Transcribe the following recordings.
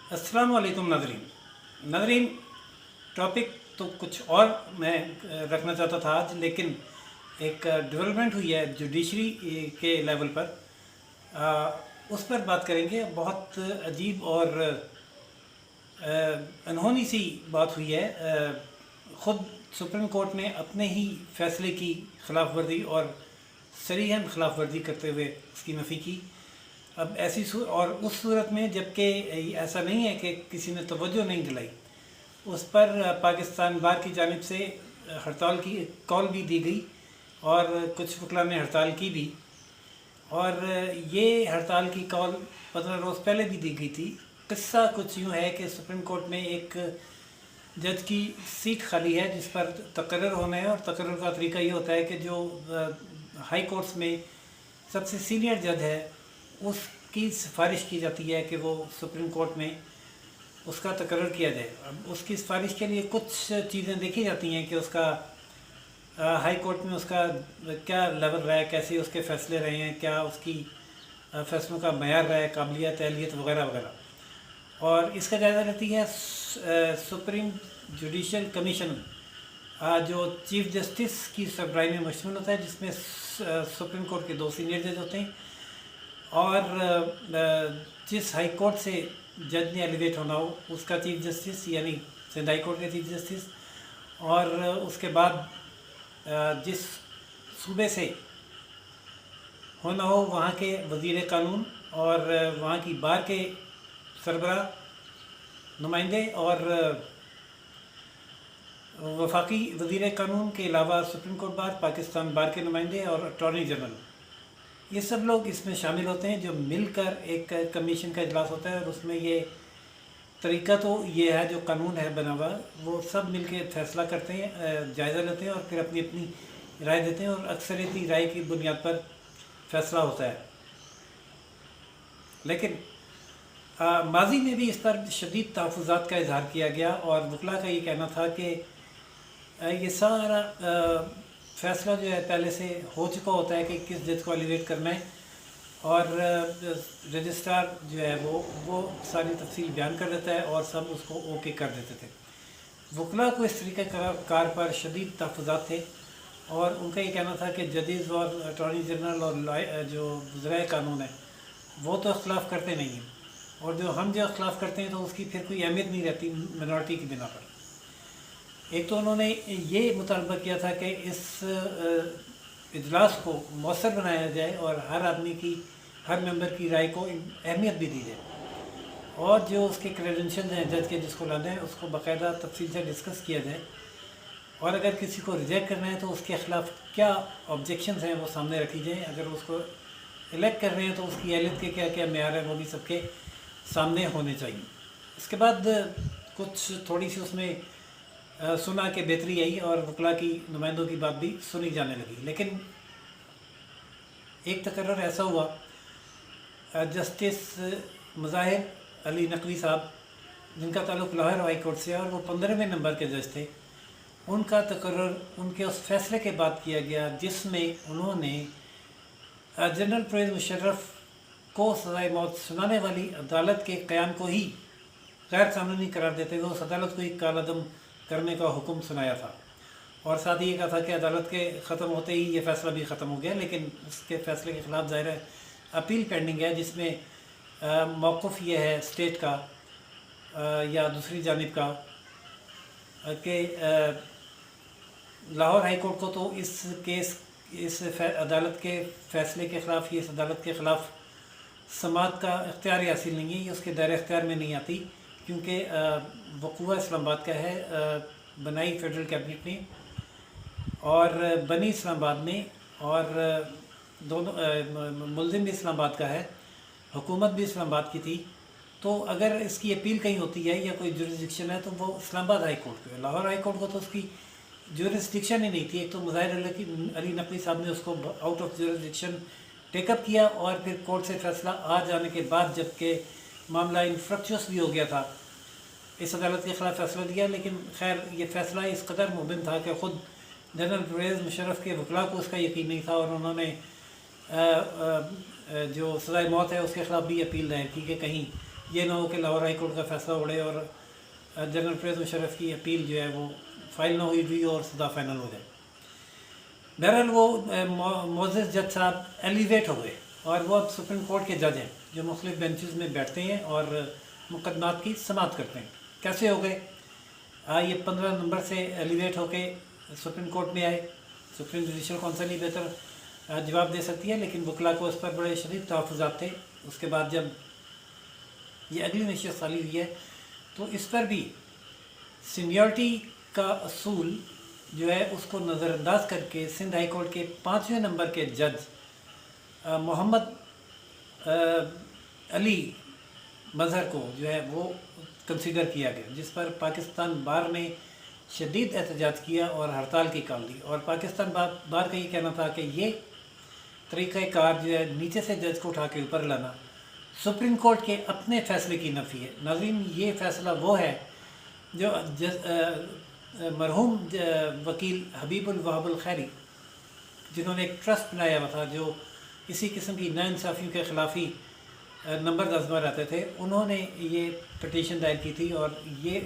अस्सलाम वालेकुम नाज़रीन। टॉपिक तो कुछ और मैं रखना चाहता था आज, लेकिन एक डेवलपमेंट हुई है जुडिशरी के लेवल पर, उस पर बात करेंगे। बहुत अजीब और अनहोनी सी बात हुई है। ख़ुद सुप्रीम कोर्ट ने अपने ही फैसले की खिलाफ वर्जी और सरीहन खिलाफ वर्जी करते हुए उसकी नफ़ी की। अब और उस सूरत में जबकि ऐसा नहीं है कि किसी ने तवज्जो नहीं दिलाई, उस पर पाकिस्तान बार की जानिब से हड़ताल की कॉल भी दी गई और कुछ वकला ने हड़ताल की भी। और ये हड़ताल की कॉल 15 रोज़ पहले भी दी गई थी। किस्सा कुछ यूँ है कि सुप्रीम कोर्ट में एक जज की सीट खाली है जिस पर तकर्रर होना है, और तकर्रर का तरीका ये होता है कि जो हाई कोर्ट्स में सबसे सीनियर जज है उसकी सिफारिश की जाती है कि वो सुप्रीम कोर्ट में उसका तकर्रर किया जाए। अब उसकी सिफारिश के लिए कुछ चीज़ें देखी जाती हैं कि उसका हाई कोर्ट में उसका क्या लेवल रहा है, कैसे उसके फ़ैसले रहे हैं, क्या उसकी फ़ैसलों का मयार रहा है, काबिलियत अहलियत वगैरह वगैरह। और इसका जायज़ा लेती है सुप्रीम जुडिशल कमीशन, जो चीफ़ जस्टिस की सरबराही में मशमूल होता है, जिसमें सुप्रीम कोर्ट के 2 सीनियर जज होते हैं और जिस हाई कोर्ट से जज ने एलिवेट होना हो उसका चीफ़ जस्टिस, यानी सिंध हाई कोर्ट के चीफ़ जस्टिस, और उसके बाद जिस सूबे से होना हो वहाँ के वज़ीर कानून और वहाँ की बार के सरबराह नुमाइंदे, और वफाकी वज़ीर कानून के अलावा सुप्रीम कोर्ट बार, पाकिस्तान बार के नुमाइंदे और अटॉर्नी जनरल, ये सब लोग इसमें शामिल होते हैं। जो मिलकर एक कमीशन का इजलास होता है और उसमें ये तरीका तो ये है, जो कानून है बना हुआ, वो सब मिल के फैसला करते हैं, जायज़ा लेते हैं और फिर अपनी अपनी राय देते हैं, और अक्सरियती राय की बुनियाद पर फैसला होता है। लेकिन माजी में भी इस पर शदीद तहफ़्फ़ुज़ात का इजहार किया गया और वकला का ये कहना था कि ये सारा फ़ैसला जो है पहले से हो चुका होता है कि किस जज को एलिवेट करना है, और रजिस्ट्रार जो है वो सारी तफसील बयान कर देता है और सब उसको ओके कर देते थे। वकला को इस तरीके कार पर शदीद तहफ़्फ़ुज़ात थे और उनका ये कहना था कि जजेस और अटॉर्नी जनरल और जो वज़राए कानून है वो तो इख्तलाफ करते नहीं हैं, और जो हम इख्तलाफ करते हैं तो उसकी फिर कोई अहमियत नहीं रहती मिनॉरिटी की बिना पर। एक तो उन्होंने ये मुतालबा किया था कि इस इजलास को मौसर बनाया जाए और हर आदमी की, हर मेंबर की राय को अहमियत भी दी जाए, और जो उसके क्रेडेंशियल हैं जज के जिसको लाना है उसको बाकायदा तफसील से डिस्कस किया जाए, और अगर किसी को रिजेक्ट करना है तो उसके ख़िलाफ़ क्या ऑब्जेक्शंस हैं वो सामने रखी जाएँ। अगर उसको इलेक्ट कर रहे हैं तो उसकी अहलियत के क्या क्या मेयार है वो भी सबके सामने होने चाहिए। इसके बाद कुछ थोड़ी सी उसमें सुना के बेहतरी आई और वकला की नुमाइंदों की बात भी सुनी जाने लगी। लेकिन एक तकर्रर ऐसा हुआ, जस्टिस मुज़ाहिर अली नकवी साहब, जिनका ताल्लुक़ लाहौर हाई कोर्ट से है और वो 15वें नंबर के जज थे, उनका तकर्रर उनके उस फैसले के बाद किया गया जिसमें उन्होंने जनरल परवेज़ मुशर्रफ को सज़ाए मौत सुनाने वाली अदालत के क़याम को ही गैर कानूनी करार देते हुए उस अदालत को ही कालादम करने का हुक्म सुनाया था, और साथ ही ये कहा था कि अदालत के ख़त्म होते ही ये फ़ैसला भी ख़त्म हो गया। लेकिन उसके फ़ैसले के ख़िलाफ़ ज़ाहिर है अपील पेंडिंग है, जिसमें मौक़िफ़ ये है स्टेट का या दूसरी जानिब का कि लाहौर हाई कोर्ट को तो इस अदालत के फ़ैसले के ख़िलाफ़, इस अदालत के ख़िलाफ़ समाअत का इख्तियार हासिल नहीं है, ये उसके दायरे इख्तियार में नहीं आती, क्योंकि वक़ूआ इस्लामाबाद का है, बनाई फेडरल कैबिनेट ने और बनी इस्लामाबाद में, और दोनों मुल्ज़िम भी इस्लामाबाद का है, हुकूमत भी इस्लामाबाद की थी। तो अगर इसकी अपील कहीं होती है या कोई जुरिस्डिक्शन है तो वो इस्लामाबाद हाई कोर्ट को है। लाहौर हाई कोर्ट को तो उसकी जुरिस्डिक्शन ही नहीं थी। एक तो मुज़ाहिर अली नकवी साहब ने उसको आउट ऑफ जुरिस्डिक्शन टेकअप किया, और फिर कोर्ट से फ़ैसला आ जाने के बाद जबकि मामला इनफ्रक्चुअस भी हो गया था, इस अदालत के ख़िलाफ़ फ़ैसला दिया। लेकिन खैर ये फ़ैसला इस कदर मुबहिम था कि ख़ुद जनरल परवेज़ मुशर्रफ के वकला को उसका यकीन नहीं था, और उन्होंने जो सज़ाए मौत है उसके ख़िलाफ़ भी अपील दायर की कि कहीं ये ना हो कि लाहौर हाई कोर्ट का फैसला उड़े और जनरल परवेज़ मुशर्रफ की अपील जो है वो फाइल ना हुई भी और सदा फाइनल हो जाए। बहरहाल वो मोअज़्ज़ज़ जज साहब एलिवेट हो गए और वो अब सुप्रीम कोर्ट के जज हैं जो मुख्तलिफ बेंचेस में बैठते हैं और मुकदमात की समाअत करते हैं। कैसे हो गए? ये 15 नंबर से एलिवेट होके सुप्रीम कोर्ट में आए। सुप्रीम जुडिशल कौंसिल ही बेहतर जवाब दे सकती है, लेकिन वकला को उस पर बड़े शदीद तहफ़्फ़ुज़ात थे। उसके बाद जब ये अगली नशिस्त खाली हुई है तो इस पर भी सीनियरिटी का असूल जो है उसको नज़रअंदाज करके सिंध हाई कोर्ट के 5वें नंबर के जज मोहम्मद अली मज़हर को जो है वो कंसीडर किया गया, जिस पर पाकिस्तान बार ने शदीद एहतजाज किया और हड़ताल की कॉल दी। और पाकिस्तान बार का ये कहना था कि ये तरीक़ाकार जो है नीचे से जज को उठा के ऊपर लाना सुप्रीम कोर्ट के अपने फ़ैसले की नफ़ी है। नाज़रीन, ये फ़ैसला वो है जो मरहूम वकील हबीबुल वहाबुल खैरी, जिन्होंने एक ट्रस्ट बनाया हुआ था जो इसी किस्म की नाइंसाफ़ियों के ख़िलाफ़ ही नंबर आज़मा रहते थे, उन्होंने ये पटिशन दायर की थी और ये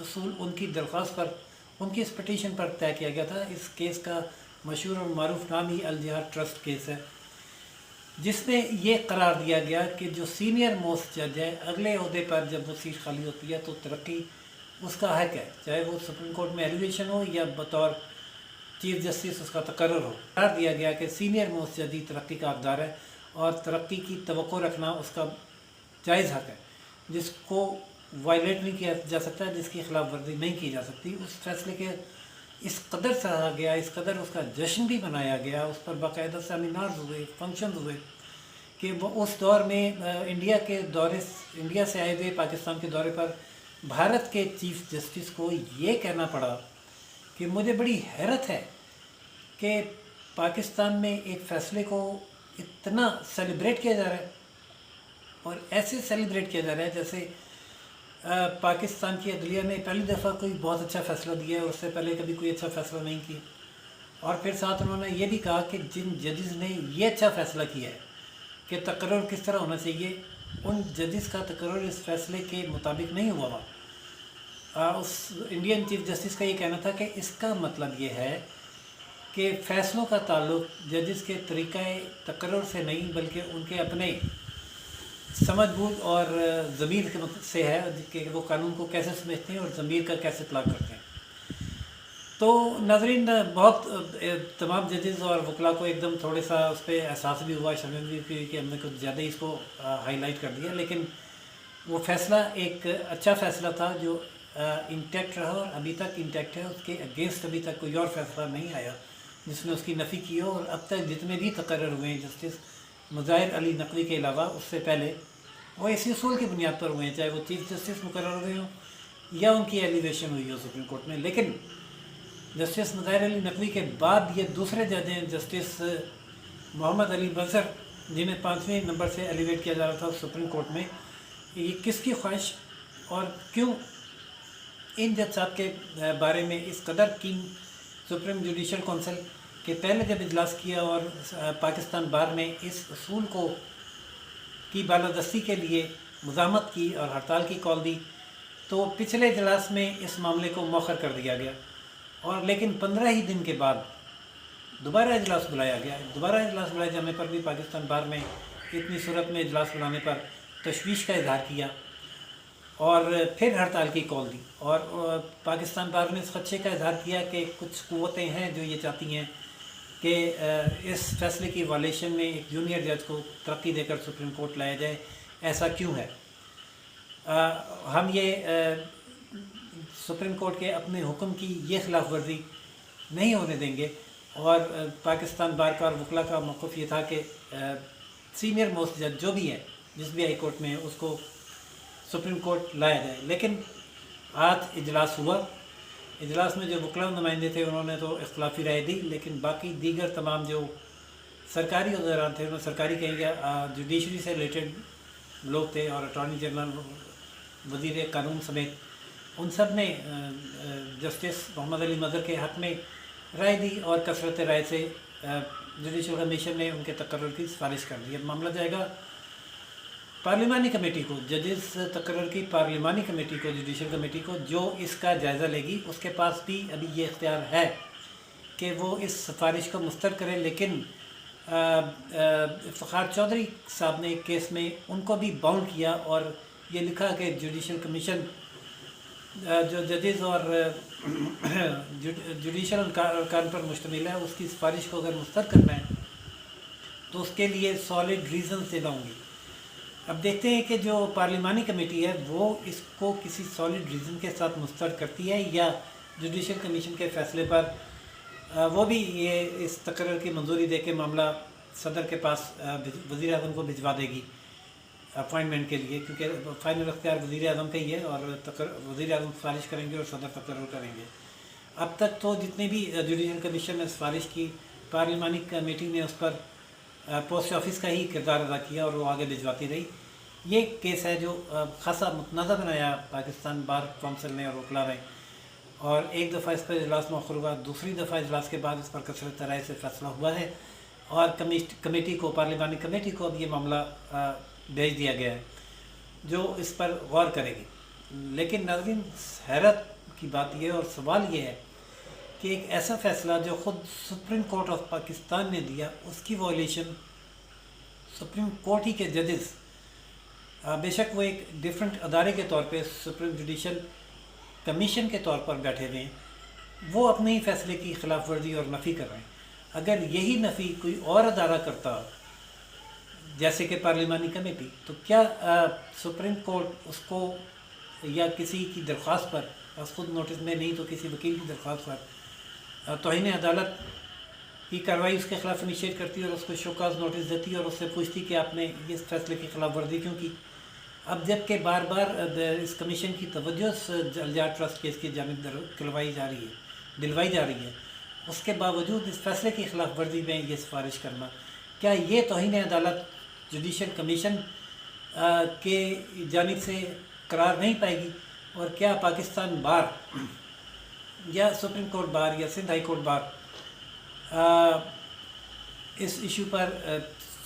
असूल उनकी दरख्वास्त पर, उनकी इस पटिशन पर तय किया गया था। इस केस का मशहूर और मारूफ नाम ही अल जिहाद ट्रस्ट केस है, जिसमें ये करार दिया गया कि जो सीनियर मोस्ट जज है अगले ओहदे पर जब वो सीट खाली होती है तो तरक्की उसका हक है, चाहे वो सुप्रीम कोर्ट में एलिवेशन हो या बतौर चीफ जस्टिस उसका तकर्रुर हो। करार दिया गया कि सीनियर मोस्ट जज ही तरक्की का हकदार है और तरक्की की तवक्को रखना उसका जायज़ हक है, जिसको वायलेट नहीं किया जा सकता, जिसकी खिलाफ वर्जी नहीं की जा सकती। उस फैसले के इस कदर सराहा गया, इस कदर उसका जश्न भी मनाया गया, उस पर बाकायदा सेमिनार हुए, फंक्शन हुए कि वो उस दौर में इंडिया से आए हुए पाकिस्तान के दौरे पर भारत के चीफ जस्टिस को ये कहना पड़ा कि मुझे बड़ी हैरत है कि पाकिस्तान में एक फ़ैसले को इतना सेलिब्रेट किया जा रहा है और ऐसे सेलिब्रेट किया जा रहा है जैसे पाकिस्तान की अदलिया ने पहली दफ़ा कोई बहुत अच्छा फ़ैसला दिया है, उससे पहले कभी कोई अच्छा फ़ैसला नहीं किया। और फिर साथ उन्होंने ये भी कहा कि जिन जजेस ने ये अच्छा फ़ैसला किया है कि तकर्रुर किस तरह होना चाहिए, उन जजेस का तकर्रुर इस फ़ैसले के मुताबिक नहीं हुआ हुआ। उस इंडियन चीफ जस्टिस का ये कहना था कि इसका मतलब ये है कि फ़ैसलों का ताल्लुक जजेस के तरीक़े तकर्रुर से नहीं बल्कि उनके अपने समझ बूझ और ज़मीर से है कि वो कानून को कैसे समझते हैं और ज़मीर का कैसे इतलाक़ करते हैं। तो नाज़रीन, बहुत तमाम जजेस और वकला को एकदम थोड़ा सा उस पर एहसास भी हुआ, शर्म भी हुई कि हमने कुछ ज़्यादा ही इसको हाईलाइट कर दिया, लेकिन वो फ़ैसला एक अच्छा फ़ैसला था जो इंटैक्ट रहा और अभी तक इंटैक्ट है। उसके अगेंस्ट अभी तक कोई और फैसला नहीं आया जिसने उसकी नफ़ी की हो। और अब तक जितने भी तकर्रर हुए हैं जस्टिस मुज़ाहिर अली नकवी के अलावा, उससे पहले वो इसी उसूल की बुनियाद पर हुए हैं, चाहे वो चीफ जस्टिस मुकर्रर हुए हों या उनकी एलिवेशन हुई हो सुप्रीम कोर्ट में। लेकिन जस्टिस मुज़ाहिर अली नकवी के बाद ये दूसरे जज हैं जस्टिस मोहम्मद अली मज़हर, जिन्हें 5वें नंबर से एलिवेट किया जा रहा था सुप्रीम कोर्ट में। ये किसकी ख्वाहिश और क्यों इन जज साहब के बारे में इस कदर की सुप्रीम जुडिशल कौंसिल के पहले जब इजलास किया और पाकिस्तान बार ने इस असूल को की बालादस्ती के लिए मज़ामत की और हड़ताल की कॉल दी, तो पिछले इजलास में इस मामले को मौखर कर दिया गया और लेकिन 15 ही दिन के बाद दोबारा इजलास बुलाया गया। दोबारा इजलास बुलाए जाने पर भी पाकिस्तान बार में इतनी सूरत में इजलास बुलाने पर तशवीश का इजहार किया और फिर हड़ताल की कॉल दी। और पाकिस्तान बार ने इस खदशे का इजहार किया कि कुछ क़ुव्वतें हैं जो ये चाहती हैं कि इस फैसले की वायलेशन में एक जूनियर जज को तरक्की देकर सुप्रीम कोर्ट लाया जाए। ऐसा क्यों है? हम ये सुप्रीम कोर्ट के अपने हुक्म की ये खिलाफ वर्जी नहीं होने देंगे। और पाकिस्तान बार का और वकला का मौक़िफ़ ये था कि सीनियर मोस्ट जज जो भी है, जिस भी हाई कोर्ट में है, उसको सुप्रीम कोर्ट लाया जाए। लेकिन आज इजलास हुआ। इजलास में जो वकला नुमाइंदे थे उन्होंने तो इख्तलाफी राय दी, लेकिन बाकी दीगर तमाम जो सरकारी उहदेदार थे, उन्होंने सरकारी कहेंगे जुडिशरी से रिलेटेड लोग थे और अटॉर्नी जनरल, वज़ीर कानून समेत, उन सब ने जस्टिस मोहम्मद अली मज़हर के हक़ में राय दी और कसरत राय से जुडिशल कमीशन ने उनके तकर्रुर की सिफारिश कर दी। अब मामला जाएगा पार्लिमानी कमेटी को, जजेस तकर्रर की पार्लिमानी कमेटी को, जुडिशल कमेटी को, जो इसका जायज़ा लेगी, उसके पास भी अभी ये इख्तियार है कि वो इस सिफारिश को मुस्तरद करे। लेकिन इफ्तिखार चौधरी साहब ने एक केस में उनको भी बाउंड किया और ये लिखा कि जुडिशल कमीशन जो जजेस और जुडिशल अरकान पर मुश्तमिल है, उसकी सिफारिश को अगर मुस्तरद करना है तो उसके लिए सॉलिड रीज़न देना होंगे। अब देखते हैं कि जो पार्लिमानी कमेटी है वो इसको किसी सॉलिड रीज़न के साथ मुस्तरद करती है या जुडिशल कमीशन के फ़ैसले पर वो भी ये इस तकर्रर की मंजूरी दे के मामला सदर के पास वज़ीर आज़म को भिजवा देगी अपॉइंटमेंट के लिए, क्योंकि फाइनल अख्तियार वज़ीर आज़म का ही है और वज़ीर आज़म सिफारिश करेंगे और सदर तकर्रर करेंगे। अब तक तो जितनी भी जुडिशल कमीशन ने सिफारिश की, पार्लिमानी कमेटी ने उस पर पोस्ट ऑफिस का ही किरदार अदा किया और वो आगे भिजवाती रही। ये केस है जो खासा मुतनाज़ा बनाया पाकिस्तान बार कौंसिल ने और वकला ने, और एक दफ़ा इस पर इजलास मौखूर हुआ, दूसरी दफ़ा इजलास के बाद इस पर कसरत राय से फ़ैसला हुआ है और कमेटी को, पार्लिमानी कमेटी को अब ये मामला भेज दिया गया है जो इस पर गौर करेगी। लेकिन नाज़रीन, हैरत की बात यह और सवाल ये है कि एक ऐसा फ़ैसला जो ख़ुद सुप्रीम कोर्ट ऑफ पाकिस्तान ने दिया, उसकी वॉयलेशन सुप्रीम कोर्ट ही के जजेस, बेशक वो एक डिफरेंट अदारे के तौर पे सुप्रीम जुडिशल कमीशन के तौर पर बैठे हुए हैं, वो अपने ही फ़ैसले की खिलाफ वर्जी और नफ़ी कर रहे हैं। अगर यही नफ़ी कोई और अदारा करता, जैसे कि पार्लिमानी कमेटी, तो क्या सुप्रीम कोर्ट उसको या किसी की दरख्वास्त पर, बस खुद नोटिस में नहीं तो किसी वकील की दरख्वास्त पर तौहीन अदालत की कार्रवाई उसके खिलाफ इनिशिएट करती और उसको शोकाज नोटिस देती और उससे पूछती कि आपने इस फैसले की खिलाफ वर्जी क्यों की। अब जबकि बार बार इस कमीशन की तवज्जो अलियार ट्रस्ट केस की जानिब दिलवाई जा रही है, उसके बावजूद इस फैसले की खिलाफ वर्जी में ये सिफारिश करना, क्या ये तौहीन अदालत जुडिशल कमीशन के जानिब से करार नहीं पाएगी? और क्या पाकिस्तान बार या सुप्रीम कोर्ट बार या सिंध हाई कोर्ट बार इस इशू पर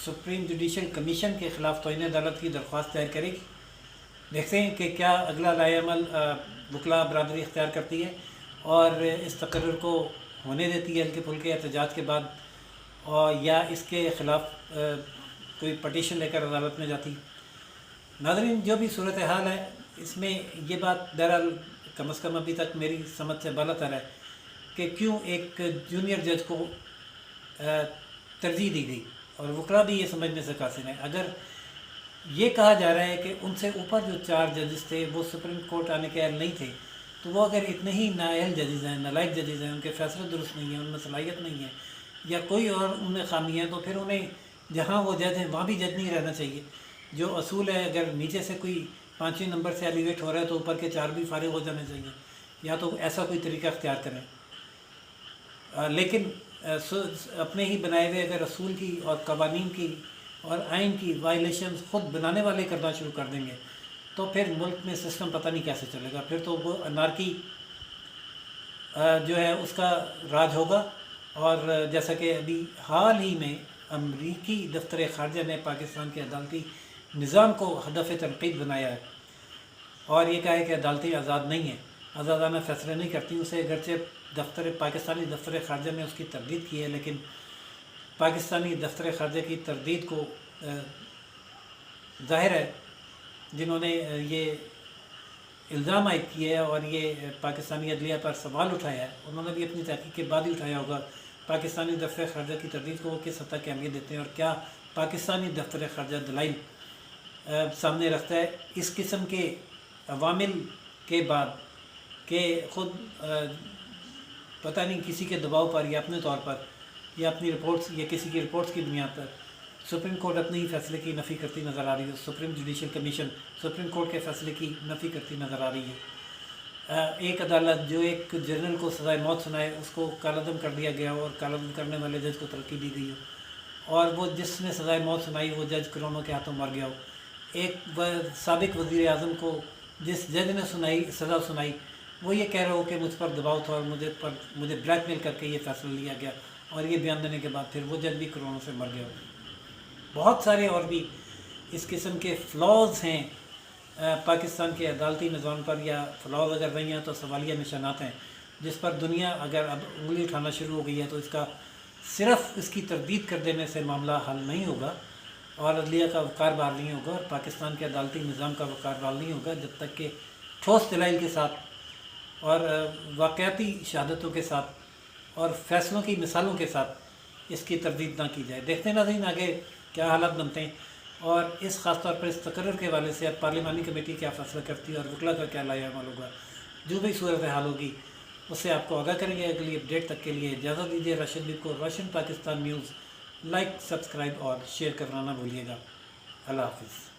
सुप्रीम जुडिशल कमीशन के ख़िलाफ़ तौहीन अदालत की दरख्वास्त दायर करेगी? देखते हैं कि क्या अगला लाएअमल वकला बरादरी इख्तियार करती है और इस तकर्रर को होने देती है हल्के फुल्के एहतजाज के बाद, और या इसके ख़िलाफ़ कोई पटिशन लेकर अदालत में जाती। नाज़रीन, जो भी सूरत हाल है, इसमें ये बात बहरहाल कम अज़ कम अभी तक मेरी समझ से बालातर है कि क्यों एक जूनियर जज को तरजीह दी गई, और वकला भी ये समझने से कासिर हैं। अगर ये कहा जा रहा है कि उनसे ऊपर जो 4 जजेस थे वो सुप्रीम कोर्ट आने के अहल नहीं थे, तो वो अगर इतने ही नाअहल जजेस हैं, नालायक जजेस हैं, उनके फैसले दुरुस्त नहीं हैं, उनमें सलाहियत नहीं है या कोई और उनमें खामी है, तो फिर उन्हें जहाँ वो जज हैं वहाँ भी जज नहीं रहना चाहिए। जो असूल है, अगर नीचे से कोई 5वें नंबर से एलिवेट हो रहा है तो ऊपर के 4 भी फारिग हो जाने चाहिए, या तो ऐसा कोई तरीका अख्तियार करें। लेकिन अपने ही बनाए हुए अगर असूल की और कवानीन की और आइन की वायलेशन ख़ुद बनाने वाले करना शुरू कर देंगे तो फिर मुल्क में सिस्टम पता नहीं कैसे चलेगा। फिर तो वो अनारकी जो है उसका राज होगा। और जैसा कि अभी हाल ही में अमरीकी दफ्तर ख़ारजा ने पाकिस्तान के अदालती निज़ाम को हदफ़ तनक़ीद बनाया है और ये कहा है कि अदालतें आज़ाद नहीं हैं, आज़ादाना फ़ैसले नहीं करती। उसे अगरचे पाकिस्तानी दफ्तर ख़ारजा ने उसकी तरदीद की है, लेकिन पाकिस्तानी दफ्तर ख़ारजा की तरदीद को ज़ाहिर है जिन्होंने ये इल्ज़ाम आयद किए है और ये पाकिस्तानी अदलिया पर सवाल उठाया है, उन्होंने भी अपनी तहक़ीक़ के बाद ही उठाया होगा पाकिस्तानी दफ्तर ख़ारजा की तरदीद को वो किस हद तक अहमियत देते हैं और क्या पाकिस्तानी दफ्तर ख़ारजा दलाइल सामने रखता है इस किस्म के अवामिल के बाद कि ख़ुद पता नहीं किसी के दबाव पर या अपने तौर पर या अपनी रिपोर्ट्स या किसी की रिपोर्ट्स की बुनियाद पर सुप्रीम कोर्ट अपने ही फैसले की नफ़ी करती नज़र आ रही है। Supreme judicial commission supreme court के फैसले की नफ़ी करती नज़र आ रही है। एक अदालत जो एक जर्नल को सज़ाए मौत सुनाए उसको कालादम कर दिया गया और कालादम करने वाले जज को तरक्की दी गई हो और वो जिसने सज़ाए मौत सुनाई वो जज कोरोना के हाथों मर गया हो। एक साबिक वज़ीर आज़म को जिस जज ने सज़ा सुनाई वो ये कह रहे हो कि मुझ पर दबाव था और मुझे ब्लैकमेल करके ये फ़ैसला लिया गया और ये बयान देने के बाद फिर वो जज भी कोरोना से मर गया। बहुत सारे और भी اس قسم کے فلاز ہیں پاکستان کے عدالتی نظام پر، یا فلاز اگر نہیں ہیں تو سوالیہ نشانات ہیں جس پر دنیا اگر اب انگلی اٹھانا شروع ہو گئی ہے، تو اس کا صرف اس کی تردید کر دینے سے معاملہ حل نہیں ہوگا، اور عدلیہ کا وقار بحال نہیں ہوگا، اور پاکستان کے عدالتی نظام کا وقار بحال نہیں ہوگا جب تک کہ ٹھوس دلائل کے ساتھ اور واقعاتی شہادتوں کے ساتھ اور فیصلوں کی مثالوں کے ساتھ اس کی تردید نہ کی جائے۔ دیکھتے ہیں ناظرین آگے کیا حالات بنتے ہیں، اور اس خاص طور پر اس تقرر کے حوالے سے اب پارلیمانی کمیٹی کیا فیصلہ کرتی ہے اور وکلا کا کیا لائحہ عمل ہوگا، جو بھی صورتحال ہوگی اس سے آپ کو آگاہ کریں گے۔ اگلی اپڈیٹ تک کے لیے اجازت دیجیے۔ راشد بھی کو روشن پاکستان نیوز لائک، سبسکرائب اور شیئر کرنا نہ بھولیے گا۔ اللہ حافظ۔